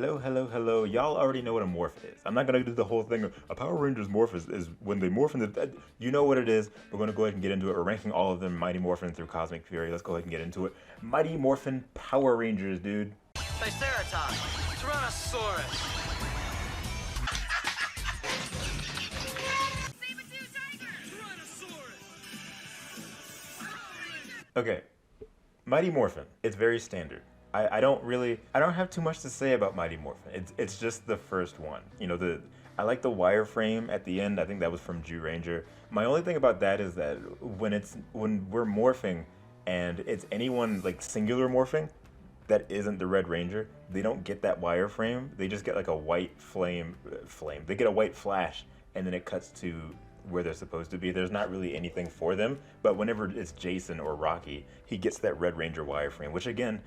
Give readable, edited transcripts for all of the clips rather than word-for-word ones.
Hello, hello, hello. Y'all already know what a morph is. I'm not gonna do the whole thing of a Power Rangers morph is when they morph into. You know what it is. We're gonna go ahead and get into it. We're ranking all of them Mighty Morphin through Cosmic Fury. Let's go ahead and get into it. Mighty Morphin Power Rangers, dude. Triceratops, Tyrannosaurus. Okay, Mighty Morphin. It's very standard. I don't have too much to say about Mighty Morphin. It's just the first one. You know, I like the wireframe at the end. I think that was from Jew Ranger. My only thing about that is that when we're morphing and it's anyone like singular morphing that isn't the Red Ranger, they don't get that wireframe. They just get like a white flame. They get a white flash and then it cuts to where they're supposed to be. There's not really anything for them, but whenever it's Jason or Rocky, he gets that Red Ranger wireframe, which again,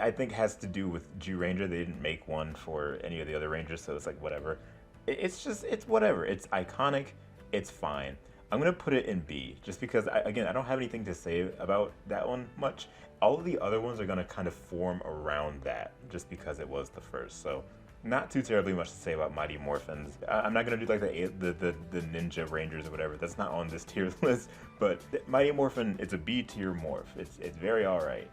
I think has to do with Jew Ranger. They didn't make one for any of the other Rangers, so it's like whatever. It's whatever. It's iconic. It's fine. I'm gonna put it in B, just because I don't have anything to say about that one much. All of the other ones are gonna kind of form around that, just because it was the first. So not too terribly much to say about Mighty Morphins. I'm not gonna do like the Ninja Rangers or whatever. That's not on this tier list. But Mighty Morphin, it's a B tier morph. It's very alright.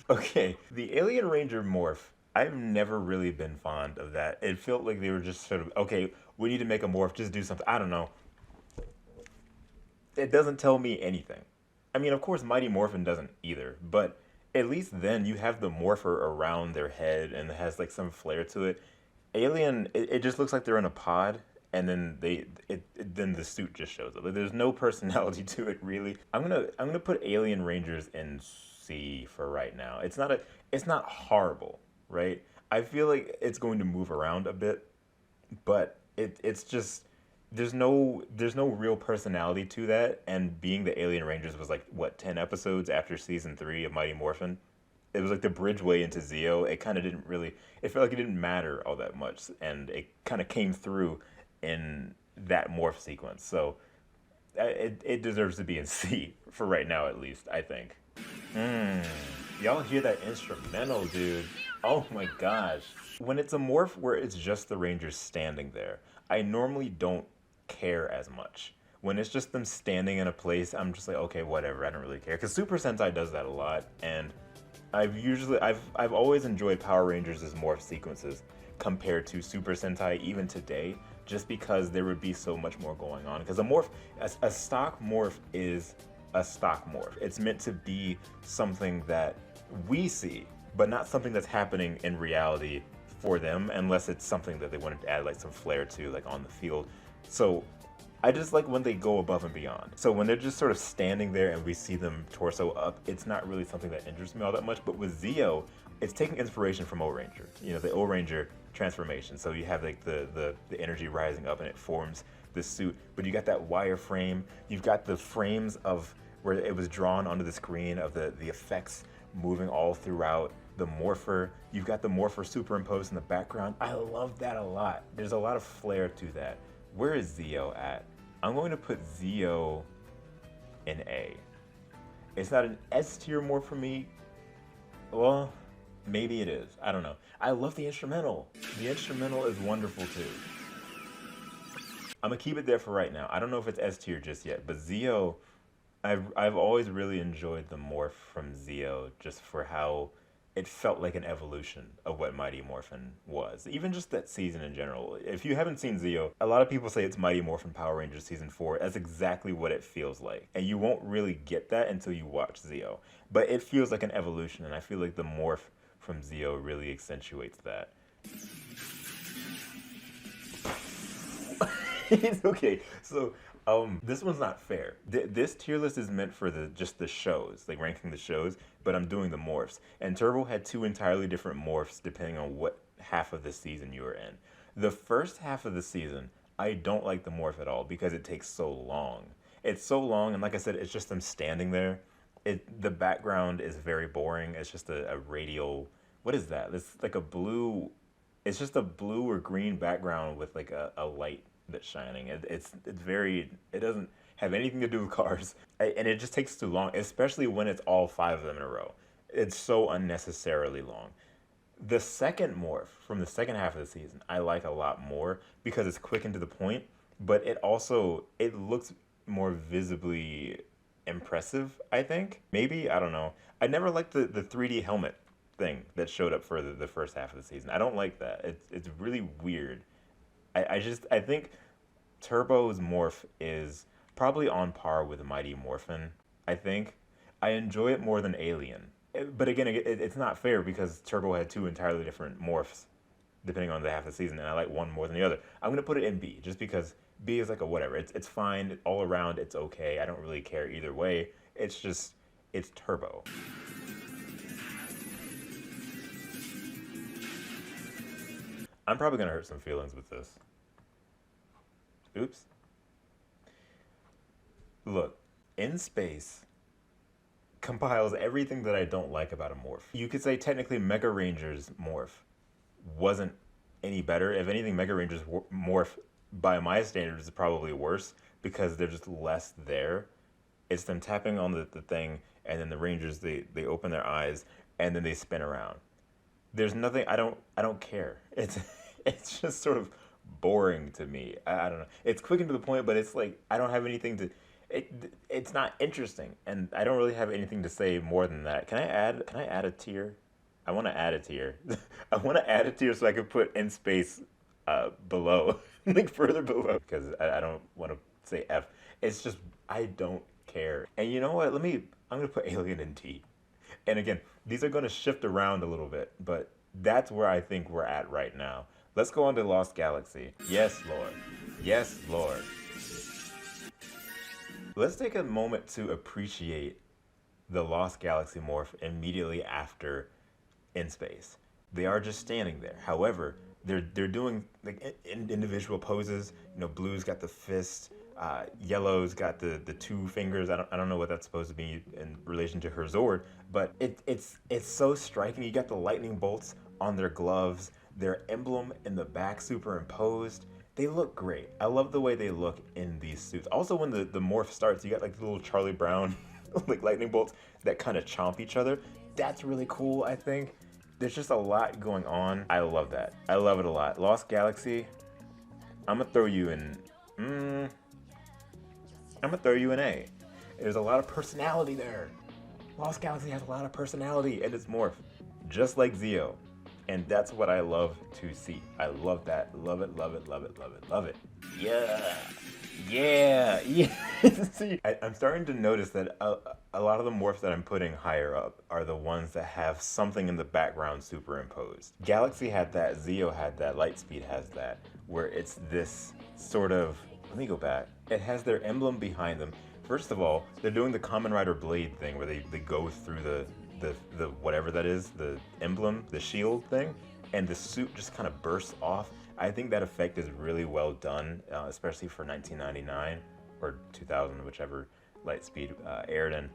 Okay, the Alien Ranger morph, I've never really been fond of that. It felt like they were just sort of, okay, we need to make a morph, just do something. I don't know. It doesn't tell me anything. I mean, of course, Mighty Morphin doesn't either, but at least then you have the morpher around their head and it has like some flair to it. Alien, it just looks like they're in a pod, and then then the suit just shows up. Like, there's no personality to it really. I'm gonna put Alien Rangers in C for right now. It's not horrible, right? I feel like it's going to move around a bit, but it's just there's no real personality to that. And being the Alien Rangers was like what 10 episodes after season 3 of Mighty Morphin. It was like the bridgeway into Zeo. It kind of didn't really. It felt like it didn't matter all that much, and it kind of came through in that morph sequence. So it deserves to be in C for right now, at least, I think. Y'all hear that instrumental, dude? Oh my gosh. When it's a morph where it's just the Rangers standing there, I normally don't care as much. When it's just them standing in a place, I'm just like, okay, whatever, I don't really care. Because Super Sentai does that a lot, and I've always enjoyed Power Rangers' morph sequences compared to Super Sentai even today, just because there would be so much more going on. Because a stock morph is a stock morph. It's meant to be something that we see, but not something that's happening in reality for them, unless it's something that they wanted to add like some flair to, like on the field. So I just like when they go above and beyond. So when they're just sort of standing there and we see them torso up, it's not really something that interests me all that much. But with Zeo, it's taking inspiration from O-Ranger. You know, the O-Ranger transformation. So you have like the energy rising up and it forms the suit. But you got that wireframe. You've got the frames of where it was drawn onto the screen of the effects moving all throughout the morpher. You've got the morpher superimposed in the background. I love that a lot. There's a lot of flair to that. Where is Zeo at? I'm going to put Zeo in A. It's not an S tier morph for me. Well, maybe it is. I don't know. I love the instrumental. The instrumental is wonderful too. I'm gonna keep it there for right now. I don't know if it's S tier just yet, but Zeo, I've always really enjoyed the morph from Zeo, just for how it felt like an evolution of what Mighty Morphin was. Even just that season in general. If you haven't seen Zeo, a lot of people say it's Mighty Morphin Power Rangers Season 4. That's exactly what it feels like. And you won't really get that until you watch Zeo. But it feels like an evolution, and I feel like the morph from Zeo really accentuates that. Okay, so this one's not fair. This tier list is meant for just the shows, like ranking the shows, but I'm doing the morphs. And Turbo had 2 entirely different morphs depending on what half of the season you were in. The first half of the season, I don't like the morph at all because it takes so long. It's so long, and like I said, it's just them standing there. The background is very boring. It's just a radial, what is that? It's like a blue, it's just a blue or green background with like a light that's shining. It's very, it doesn't have anything to do with cars, and it just takes too long, especially when it's all 5 of them in a row. It's so unnecessarily long. The second morph from the second half of the season, I like a lot more because it's quick and to the point, but it looks more visibly impressive, I think. Maybe, I don't know. I never liked the 3D helmet thing that showed up for the first half of the season. I don't like that. It's really weird. I think Turbo's morph is probably on par with Mighty Morphin, I think. I enjoy it more than Alien. But again, it's not fair because Turbo had 2 entirely different morphs depending on the half of the season, and I like one more than the other. I'm going to put it in B just because B is like a whatever. It's fine. All around, it's okay. I don't really care either way. It's Turbo. I'm probably going to hurt some feelings with this. Oops. Look, In Space compiles everything that I don't like about a morph. You could say technically Mega Rangers morph wasn't any better. If anything, Mega Rangers morph by my standards is probably worse because they're just less there. It's them tapping on the thing, and then the Rangers, they open their eyes and then they spin around. There's nothing, I don't care. It's just sort of boring to me. I don't know. It's quick and to the point, but it's like I don't have anything to it's not interesting, and I don't really have anything to say more than that. Can I add a tier? I want to add a tier. I want to add a tier so I can put In Space below, like further below, because I don't want to say F. It's just I don't care. And you know what? I'm gonna put Alien in D. And again, these are gonna shift around a little bit, but that's where I think we're at right now. Let's go on to Lost Galaxy. Yes, Lord. Yes, Lord. Let's take a moment to appreciate the Lost Galaxy morph immediately after In Space. They are just standing there. However, they're doing like individual poses. You know, Blue's got the fist, Yellow's got the 2 fingers. I don't know what that's supposed to be in relation to her Zord, but it's so striking. You got the lightning bolts on their gloves, their emblem in the back superimposed. They look great. I love the way they look in these suits. Also, when the morph starts, you got like the little Charlie Brown like lightning bolts that kind of chomp each other. That's really cool, I think. There's just a lot going on. I love that. I love it a lot. Lost Galaxy, I'm gonna throw you in A. There's a lot of personality there. Lost Galaxy has a lot of personality in its morph, just like Zeo. And that's what I love to see. I love that. Love it, love it, love it, love it, love it. Yeah. Yeah. Yeah. See, I'm starting to notice that a lot of the morphs that I'm putting higher up are the ones that have something in the background superimposed. Galaxy had that. Zeo had that. Lightspeed has that. Where it's this sort of... Let me go back. It has their emblem behind them. First of all, they're doing the Kamen Rider Blade thing where they go through the whatever that is, the emblem, the shield thing, and the suit just kind of bursts off. I think that effect is really well done, especially for 1999 or 2000, whichever Lightspeed aired in.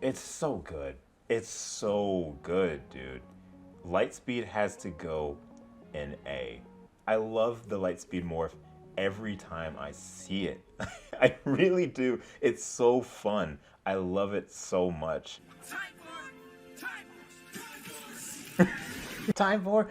It's so good. It's so good, dude. Lightspeed has to go in A. I love the Lightspeed morph every time I see it. I really do. It's so fun. I love it so much. Time Force.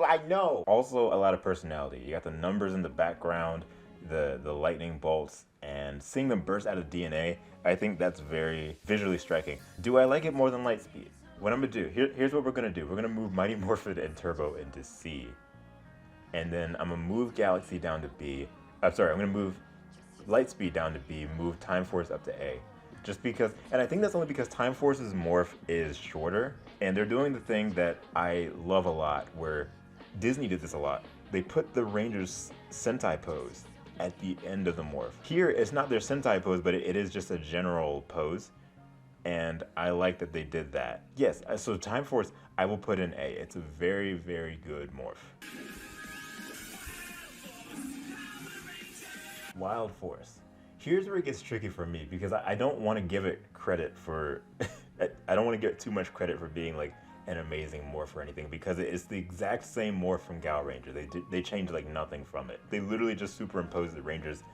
I know. Also, a lot of personality. You got the numbers in the background, the lightning bolts, and seeing them burst out of DNA. I think that's very visually striking. Do I like it more than Lightspeed? What I'm gonna do, here's what we're gonna do. We're gonna move Mighty Morphin and Turbo into C. And then I'm gonna move Galaxy down to B. I'm gonna move Lightspeed down to B, move Time Force up to A. Just because, and I think that's only because Time Force's morph is shorter, and they're doing the thing that I love a lot, where Disney did this a lot. They put the Rangers Sentai pose at the end of the morph. Here, it's not their Sentai pose, but it is just a general pose, and I like that they did that. Yes, so Time Force, I will put in A. It's a very, very good morph. Wild Force. Here's where it gets tricky for me, because I don't want to give it credit for... I don't want to give it too much credit for being like an amazing morph or anything, because it's the exact same morph from Gal Ranger. They changed like nothing from it. They literally just superimposed the Rangers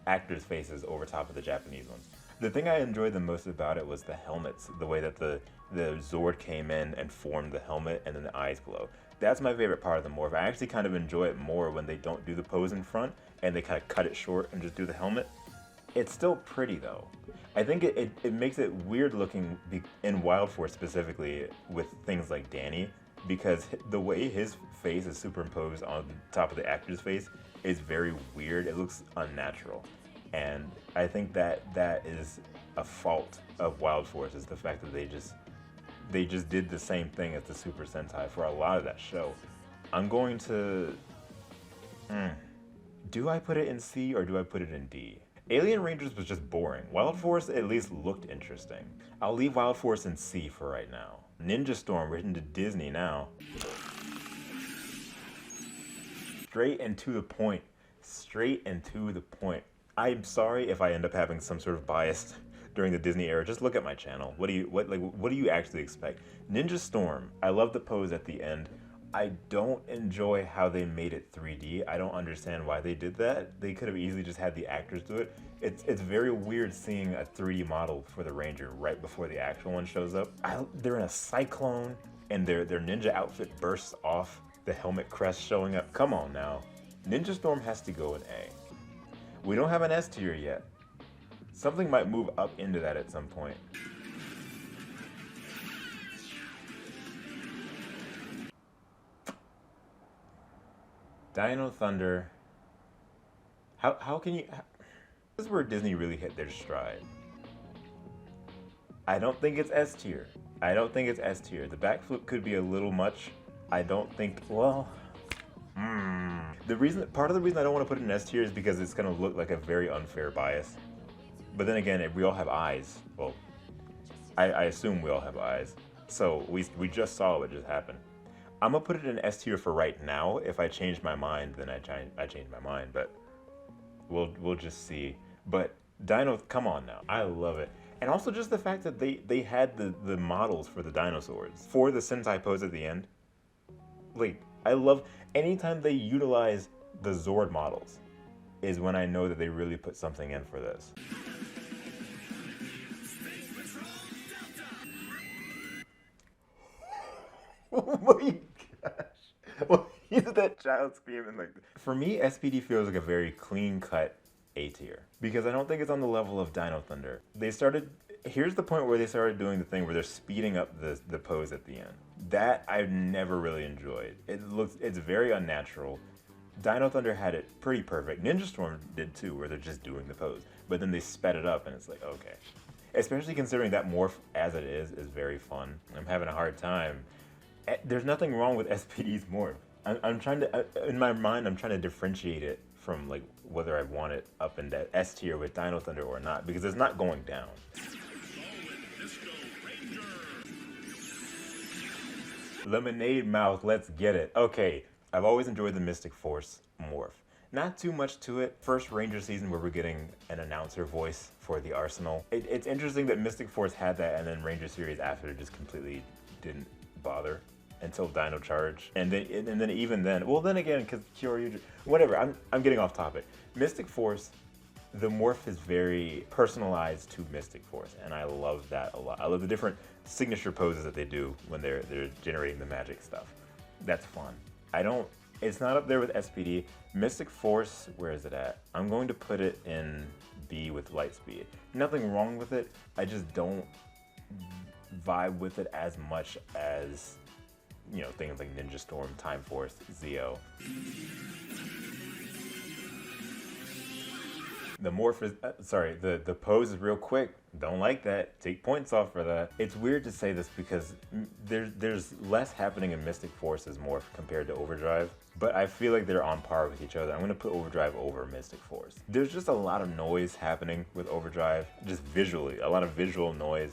actors' faces over top of the Japanese ones. The thing I enjoyed the most about it was the helmets, the way that the Zord came in and formed the helmet and then the eyes glow. That's my favorite part of the morph. I actually kind of enjoy it more when they don't do the pose in front and they kind of cut it short and just do the helmet. It's still pretty though. I think it makes it weird looking in Wild Force specifically with things like Danny, because the way his face is superimposed on top of the actor's face is very weird. It looks unnatural. And I think that is a fault of Wild Force, is the fact that they just did the same thing as the Super Sentai for a lot of that show. I'm going to... do I put it in C or do I put it in D? Alien Rangers was just boring. Wild Force at least looked interesting. I'll leave Wild Force in C for right now. Ninja Storm written to Disney now. Straight and to the point. Straight and to the point. I'm sorry if I end up having some sort of bias during the Disney era. Just look at my channel. What do you actually expect? Ninja Storm. I love the pose at the end. I don't enjoy how they made it 3D. I don't understand why they did that. They could have easily just had the actors do it. It's very weird seeing a 3D model for the Ranger right before the actual one shows up. They're in a cyclone and their ninja outfit bursts off, the helmet crest showing up. Come on now. Ninja Storm has to go in A. We don't have an S tier yet. Something might move up into that at some point. Dino Thunder. How can you... This is where Disney really hit their stride. I don't think it's S tier. I don't think it's S tier. The backflip could be a little much. I don't think... Well... Part of the reason I don't want to put it in S tier is because it's going to look like a very unfair bias. But then again, we all have eyes. Well, I assume we all have eyes. So we just saw what just happened. I'm gonna put it in S tier for right now. If I change my mind, then I change my mind. But we'll just see. But Dino, come on now, I love it. And also just the fact that they had the models for the dinosaurs for the Sentai pose at the end. Like, I love anytime they utilize the Zord models is when I know that they really put something in for this. Oh my gosh. Well, you did that child screaming like that. For me, SPD feels like a very clean-cut A tier. Because I don't think it's on the level of Dino Thunder. Here's the point where they started doing the thing where they're speeding up the pose at the end. That I've never really enjoyed. It's very unnatural. Dino Thunder had it pretty perfect. Ninja Storm did too, where they're just doing the pose. But then they sped it up and it's like, okay. Especially considering that morph as it is very fun. I'm having a hard time. There's nothing wrong with SPD's morph. I'm trying to, in my mind, I'm trying to differentiate it from like whether I want it up in that S tier with Dino Thunder or not, because it's not going down. Lemonade Mouth, let's get it. Okay, I've always enjoyed the Mystic Force morph. Not too much to it. First Ranger season where we're getting an announcer voice for the Arsenal. It's interesting that Mystic Force had that and then Ranger series after just completely didn't bother until Dino Charge. And then even then, well then again, because Kyoryu, whatever, I'm getting off topic. Mystic Force, the morph is very personalized to Mystic Force, and I love that a lot. I love the different signature poses that they do when they're generating the magic stuff. That's fun. It's not up there with SPD. Mystic Force, where is it at? I'm going to put it in B with LIGHTSPEED. Nothing wrong with it, I just don't vibe with it as much as, you know, things like Ninja Storm, Time Force, Zeo. The morph is, the pose is real quick. Don't like that. Take points off for that. It's weird to say this because there's less happening in Mystic Force's morph compared to Overdrive, but I feel like they're on par with each other. I'm gonna put Overdrive over Mystic Force. There's just a lot of noise happening with Overdrive, just visually, a lot of visual noise.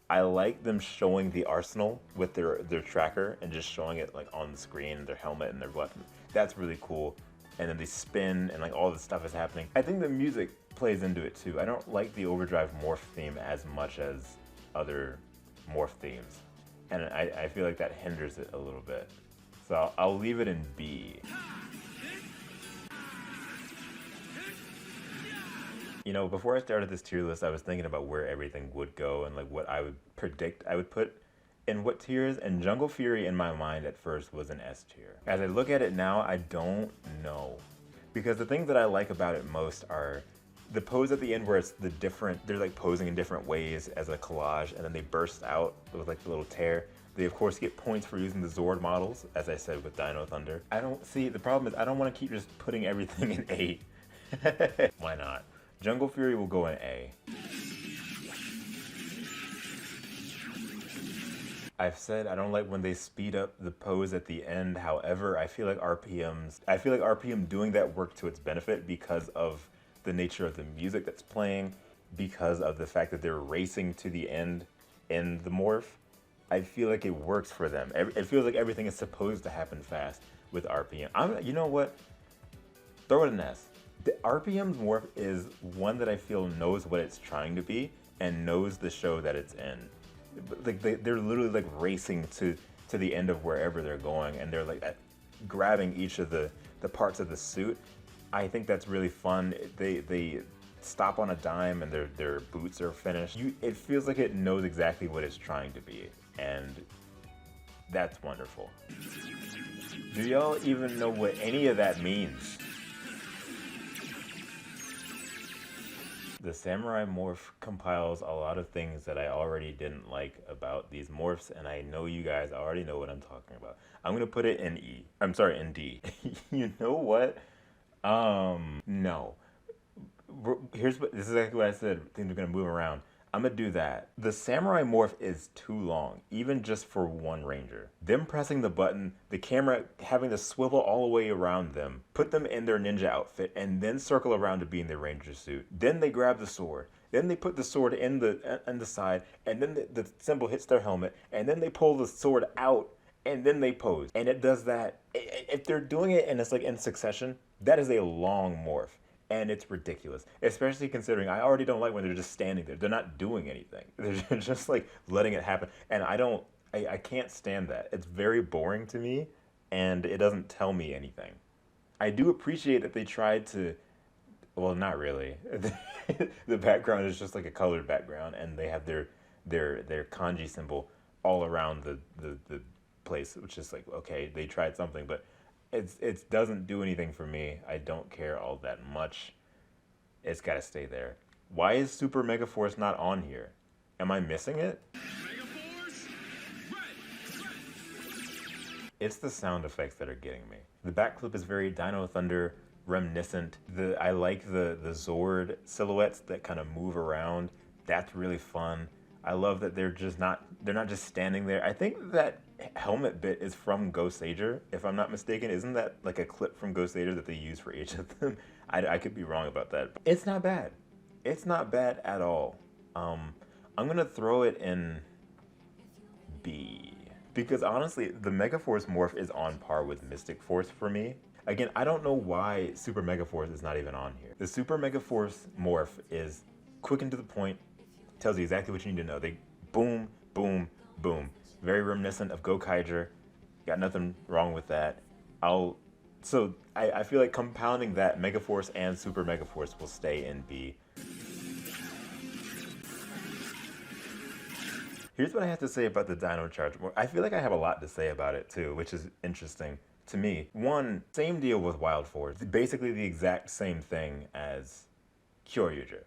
I like them showing the arsenal with their tracker and just showing it like on the screen, their helmet and their weapon. That's really cool. And then they spin and like all this stuff is happening. I think the music plays into it too. I don't like the Overdrive morph theme as much as other morph themes. And I feel like that hinders it a little bit. So I'll leave it in B. You know, before I started this tier list, I was thinking about where everything would go and like what I would predict I would put in what tiers, and Jungle Fury in my mind at first was an S tier. As I look at it now, I don't know. Because the things that I like about it most are the pose at the end where it's the different, they're like posing in different ways as a collage, and then they burst out with like the little tear. They of course get points for using the Zord models, as I said with Dino Thunder. I don't see, the problem is I don't want to keep just putting everything in A. Why not? Jungle Fury will go in A. I've said I don't like when they speed up the pose at the end. However, I feel like RPM doing that work to its benefit because of the nature of the music that's playing, because of the fact that they're racing to the end in the morph. I feel like it works for them. It feels like everything is supposed to happen fast with RPM. You know what? Throw it an S. The RPM's morph is one that I feel knows what it's trying to be and knows the show that it's in. Like they're literally like racing to the end of wherever they're going, and they're like grabbing each of the parts of the suit. I think that's really fun. They stop on a dime and their boots are finished. It feels like it knows exactly what it's trying to be, and that's wonderful. Do y'all even know what any of that means? The Samurai Morph compiles a lot of things that I already didn't like about these morphs, and I know you guys already know what I'm talking about. I'm gonna put it in E. I'm sorry, in D. You know what? No. This is exactly what I said. Things are gonna move around. I'm gonna do that. The Samurai Morph is too long, even just for one Ranger. Them pressing the button, the camera having to swivel all the way around them, put them in their ninja outfit, and then circle around to be in their Ranger suit. Then they grab the sword. Then they put the sword in the side, and then the symbol hits their helmet, and then they pull the sword out, and then they pose. And it does that. If they're doing it and it's like in succession, that is a long morph. And it's ridiculous, especially considering I already don't like when they're just standing there. They're not doing anything. They're just like letting it happen. And I can't stand that. It's very boring to me, and it doesn't tell me anything. I do appreciate that they tried to, well, not really. The background is just like a colored background, and they have their kanji symbol all around the place, which is like, okay, they tried something, but it doesn't do anything for me. I don't care all that much. It's got to stay there. Why is Super Mega Force not on here? Am I missing it? Megaforce, it's the sound effects that are getting me. The back clip is very Dino Thunder reminiscent. I like the Zord silhouettes that kind of move around. That's really fun. I love that they're not just standing there. I think that helmet bit is from Go Sager, if I'm not mistaken. Isn't that like a clip from Go Sager that they use for each of them? I could be wrong about that. It's not bad. It's not bad at all. I'm gonna throw it in B. Because honestly, the Megaforce morph is on par with Mystic Force for me. Again, I don't know why Super Megaforce is not even on here. The Super Megaforce morph is quick and to the point, tells you exactly what you need to know. They boom, boom, boom. Very reminiscent of Gokaiger. Got nothing wrong with that. So I feel like compounding that, Megaforce and Super Megaforce will stay in B. Here's what I have to say about the Dino Charge. I feel like I have a lot to say about it too, which is interesting to me. One, same deal with Wild Force. Basically the exact same thing as Kyoryuger.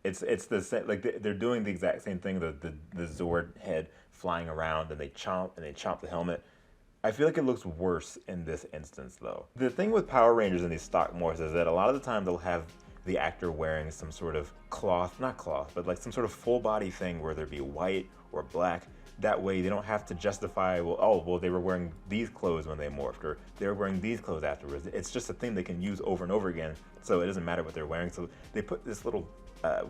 It's the same, like they're doing the exact same thing. The Zord head flying around, and they chomp the helmet. I feel like it looks worse in this instance though. The thing with Power Rangers in these stock morphs is that a lot of the time they'll have the actor wearing some sort of not cloth, but like some sort of full body thing, whether it be white or black. That way they don't have to justify, well, they were wearing these clothes when they morphed, or they were wearing these clothes afterwards. It's just a thing they can use over and over again, so it doesn't matter what they're wearing. So they put this little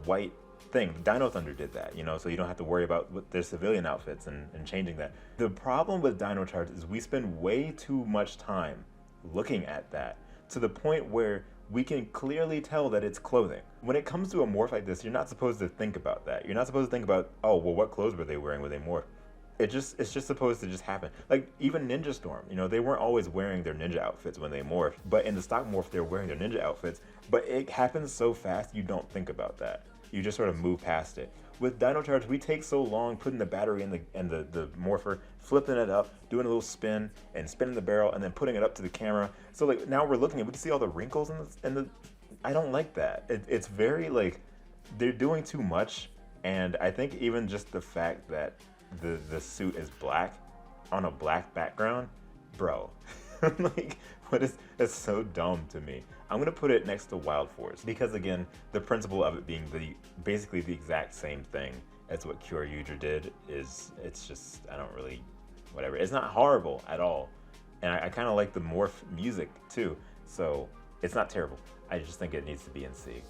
white thing. Dino Thunder did that, so you don't have to worry about their civilian outfits and changing that. The problem with Dino Charge is we spend way too much time looking at that, to the point where we can clearly tell that it's clothing. When it comes to a morph like this, you're not supposed to think about that. You're not supposed to think about, oh, well, what clothes were they wearing when they morphed? It's just supposed to just happen. Like even Ninja Storm, you know, they weren't always wearing their ninja outfits when they morphed, but in the stock morph they're wearing their ninja outfits. But it happens so fast you don't think about that. You just sort of move past it. With Dino Charge, we take so long putting the battery in the morpher, flipping it up, doing a little spin, and spinning the barrel, and then putting it up to the camera. So like now we're looking at, we can see all the wrinkles in the. I don't like that. It's very like they're doing too much, and I think even just the fact that the suit is black on a black background, bro. Like what is that's so dumb to me. I'm gonna put it next to Wild Force because again, the principle of it being basically the exact same thing as what Kyoryuger did is it's just I don't really whatever. It's not horrible at all, and I kind of like the morph music too, so it's not terrible. I just think it needs to be in C.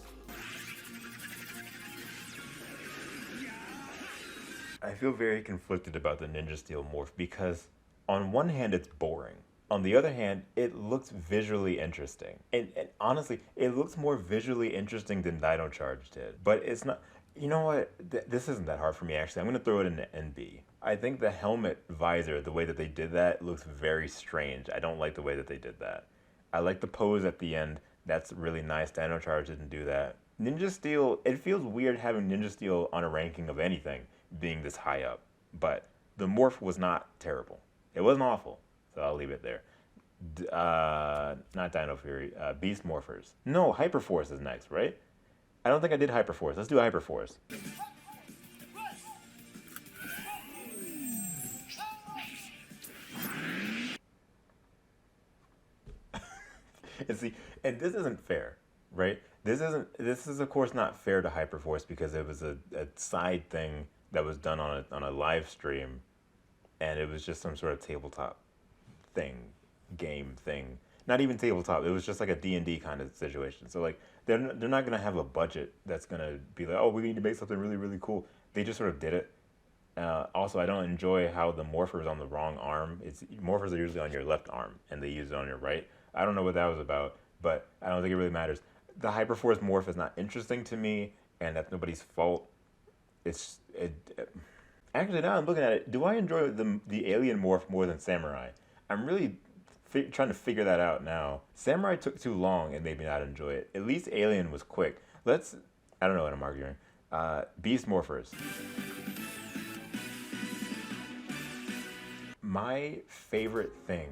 I feel very conflicted about the Ninja Steel morph because on one hand it's boring. On the other hand, it looks visually interesting. And honestly, it looks more visually interesting than Dino Charge did. But it's not, you know what? This isn't that hard for me actually. I'm gonna throw it in the NB. I think the helmet visor, the way that they did that looks very strange. I don't like the way that they did that. I like the pose at the end. That's really nice. Dino Charge didn't do that. Ninja Steel, it feels weird having Ninja Steel on a ranking of anything being this high up. But the morph was not terrible. It wasn't awful. So I'll leave it there. Not Dino Fury. Beast Morphers. No, Hyperforce is next, right? I don't think I did Hyperforce. Let's do Hyperforce. And see, and this isn't fair, right? This is of course not fair to Hyperforce because it was a side thing that was done on a live stream, and it was just some sort of tabletop game thing. Not even tabletop. It was just like a D&D kind of situation. So like they're not gonna have a budget that's gonna be like, oh, we need to make something really really cool. They just sort of did it. Also, I don't enjoy how the morpher's on the wrong arm. Morphers are usually on your left arm, and they use it on your right. I don't know what that was about, but I don't think it really matters. The Hyperforce morph is not interesting to me, and that's nobody's fault. Actually, now I'm looking at it, do I enjoy the alien morph more than Samurai? I'm really trying to figure that out now. Samurai took too long and made me not enjoy it. At least Alien was quick. I don't know what I'm arguing. Beast Morphers. My favorite thing,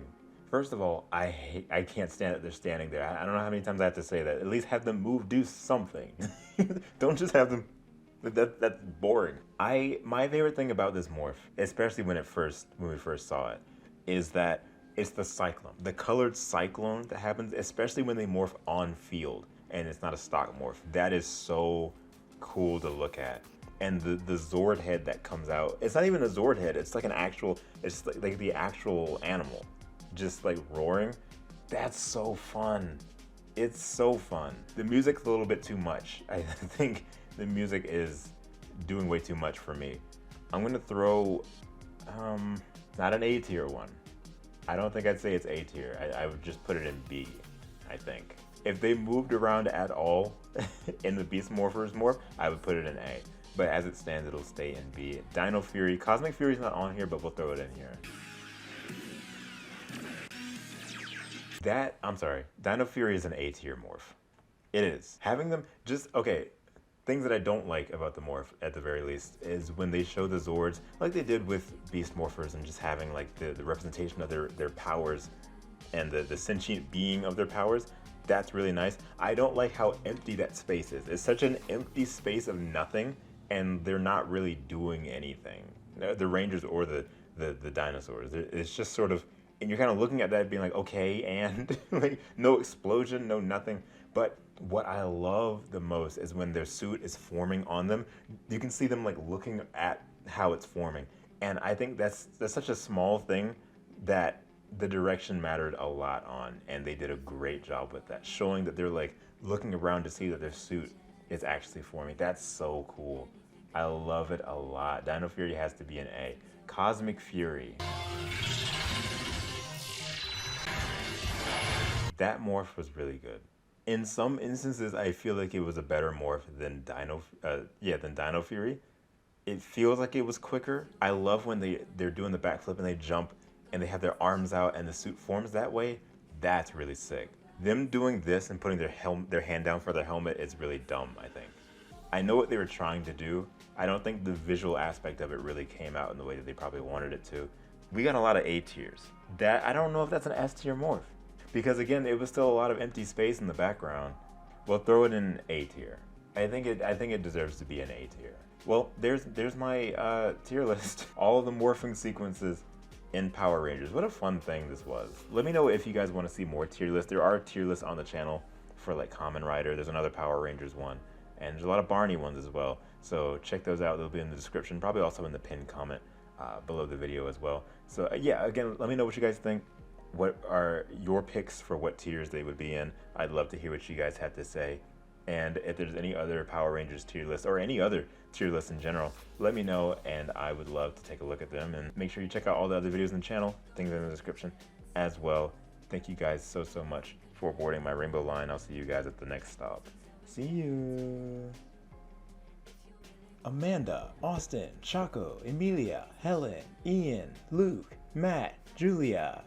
first of all, I can't stand that they're standing there. I don't know how many times I have to say that. At least have them move, do something. Don't just have them, that's boring. My favorite thing about this morph, especially when we first saw it, is that it's the cyclone. The colored cyclone that happens, especially when they morph on field and it's not a stock morph. That is so cool to look at. And the Zord head that comes out, it's not even a Zord head, it's like it's like the actual animal, just like roaring. That's so fun. It's so fun. The music's a little bit too much. I think the music is doing way too much for me. I'm gonna throw, not an A tier one. I don't think I'd say it's A tier. I would just put it in B, I think. If they moved around at all in the Beast Morphers morph, I would put it in A. But as it stands, it'll stay in B. Dino Fury. Cosmic Fury's not on here, but we'll throw it in here. I'm sorry. Dino Fury is an A tier morph. It is. Having them okay, things that I don't like about the morph, at the very least, is when they show the Zords, like they did with Beast Morphers, and just having like the representation of their powers and the sentient being of their powers. That's really nice. I don't like how empty that space is. It's such an empty space of nothing, and they're not really doing anything. The Rangers or the dinosaurs. It's just sort of, and you're kind of looking at that being like, okay, and like no explosion, no nothing. But what I love the most is when their suit is forming on them. You can see them like looking at how it's forming. And I think that's such a small thing that the direction mattered a lot on, and they did a great job with that, showing that they're like looking around to see that their suit is actually forming. That's so cool. I love it a lot. Dino Fury has to be an A. Cosmic Fury. That morph was really good. In some instances, I feel like it was a better morph than Dino Fury. It feels like it was quicker. I love when they're doing the backflip and they jump and they have their arms out and the suit forms that way. That's really sick. Them doing this and putting their hand down for their helmet is really dumb, I think. I know what they were trying to do. I don't think the visual aspect of it really came out in the way that they probably wanted it to. We got a lot of A tiers. That, I don't know if that's an S tier morph. Because again, it was still a lot of empty space in the background. We'll throw it in A tier. I think it deserves to be an A tier. Well, there's my tier list. All of the morphing sequences in Power Rangers. What a fun thing this was. Let me know if you guys want to see more tier lists. There are tier lists on the channel for like Kamen Rider. There's another Power Rangers one. And there's a lot of Barney ones as well. So check those out. They'll be in the description. Probably also in the pinned comment below the video as well. So yeah, again, let me know what you guys think. What are your picks for what tiers they would be in? I'd love to hear what you guys have to say. And if there's any other Power Rangers tier list or any other tier list in general, let me know and I would love to take a look at them. And make sure you check out all the other videos in the channel, things in the description as well. Thank you guys so much for boarding my rainbow line. I'll see you guys at the next stop. See you. Amanda, Austin, Chaco, Emilia, Helen, Ian, Luke, Matt, Julia.